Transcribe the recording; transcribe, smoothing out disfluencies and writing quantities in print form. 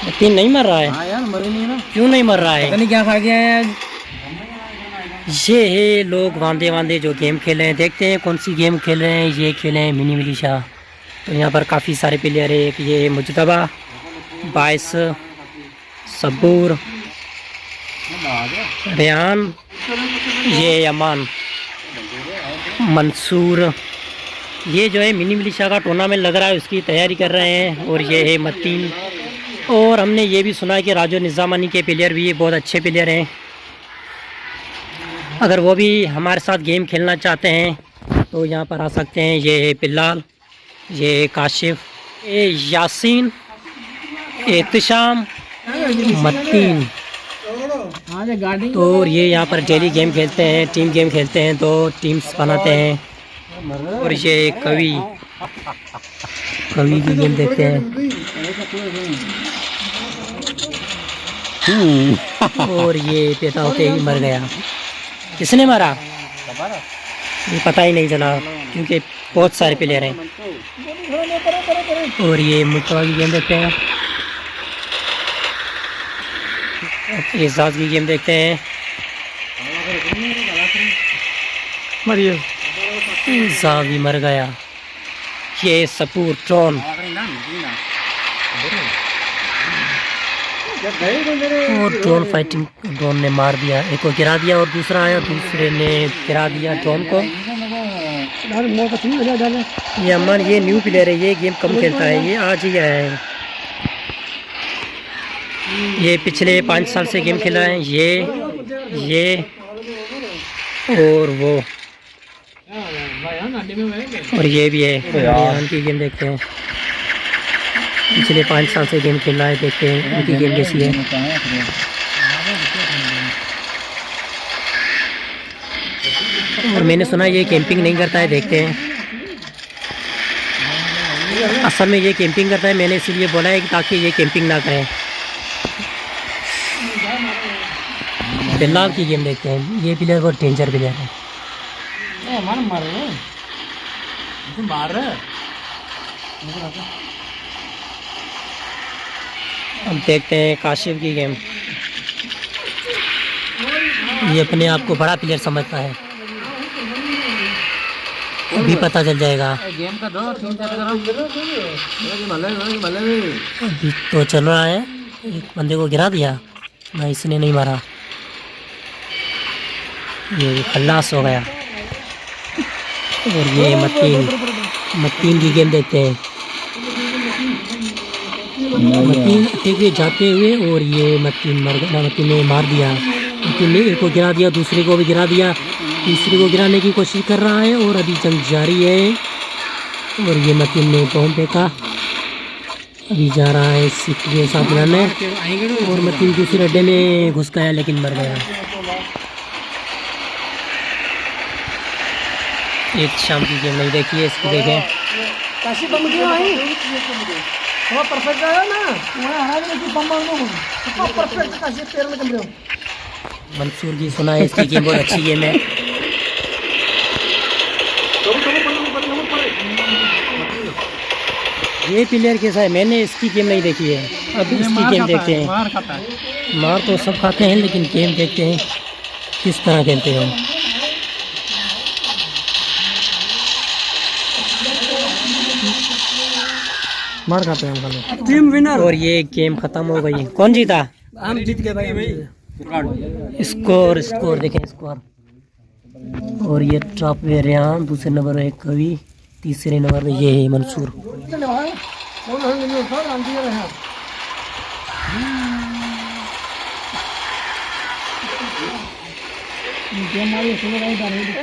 मतीन नहीं मर रहा है। हाँ यार, मरे नहीं ना। क्यों नहीं मर रहा है? पता नहीं क्या खा गया है आज। ये है लोग वांदे वांदे जो गेम खेल रहे हैं। देखते हैं कौन सी गेम खेल रहे हैं। ये खेले हैं मिनी मिलिशा। तो यहाँ पर काफ़ी सारे प्लेयर है। एक ये मुजतबा, बाइस, सबूर, रेहान, ये अमान, मंसूर। ये जो है मिनी मिलिशा का टूर्नामेंट लग रहा है, उसकी तैयारी कर रहे हैं। और ये है मतीन। और हमने ये भी सुना है कि राजो निज़ामानी के प्लेयर भी बहुत अच्छे प्लेयर हैं। अगर वो भी हमारे साथ गेम खेलना चाहते हैं तो यहाँ पर आ सकते हैं। ये है बिलाल, ये है काशिफ, ये यासीन, एहतिशाम, मतीन। तो ये यहाँ पर डेली गेम खेलते हैं, टीम गेम खेलते हैं, तो टीम्स बनाते हैं। और ये कवि की गेम देखते हैं। और ये पैदा होते ही मर गया। किसने मारा ये पता ही नहीं चला, क्योंकि बहुत सारे प्लेयर हैं। और ये मुतवा की गेम देखते हैं, एजाज की गेम देखते हैं। एजाज भी मर गया। ये सपूर ट्रोन। और ड्रोन फाइटिंग, ड्रोन ने मार दिया, एक को गिरा दिया और दूसरा आया, दूसरे ने गिरा दिया ड्रोन को। ये अमन, ये न्यू प्लेयर है, ये गेम कम खेलता है, ये आज ही आया है। ये पिछले 5 साल से गेम खेला है। ये और वो, और ये भी है। रेहान की गेम देखते हैं, पिछले 5 साल से गेम खेल रहा है। देखते हैं उनकी गेम कैसी है। और मैंने सुना ये कैंपिंग नहीं करता है, देखते हैं। असल में ये कैंपिंग करता है, मैंने इसीलिए बोला है कि ताकि ये कैंपिंग ना करें। बिलाल की गेम देखते हैं, ये प्लेयर बहुत डेंजर प्लेयर है। अब देखते हैं काशिफ की गेम। ये अपने आप को बड़ा प्लेयर समझता है, अभी पता चल जाएगा। अभी तो चल रहा है, एक बंदे को गिरा दिया ना, इसने नहीं मारा, ये खल्लास हो गया। और ये मतीन की गेम देखते हैं। मतीन अटैक जाते हुए, और ये मतीन मर गया। मतीन ने मार दिया, मतीन ने एक को गिरा दिया, दूसरे को भी गिरा दिया, तीसरे को गिराने की कोशिश कर रहा है। और अभी जंग जारी है। और ये मतीन ने बॉम्ब फेंका, अभी जा रहा है सिख के साथ लड़ने। और मतीन दूसरे अड्डे में घुस गया, लेकिन मर गया। एक शाम की गेम नहीं देखी है, इसकी देखें। मंसूर की सुना है, इसकी गेम बहुत अच्छी गेम है। ये प्लेयर कैसा है, मैंने इसकी गेम नहीं देखी है। अब इसकी गेम देखते हैं। मार तो सब खाते हैं, लेकिन गेम देखते हैं किस तरह खेलते हैं। मार खाते हैं हम टीम विनर। और ये गेम खत्म हो गई। कौन जीता? हम जीत गए भाई। स्कोर देखें, स्कोर। और ये टॉप पे रेहान, दूसरे नंबर पे कवि, तीसरे नंबर पे ये है मंसूर।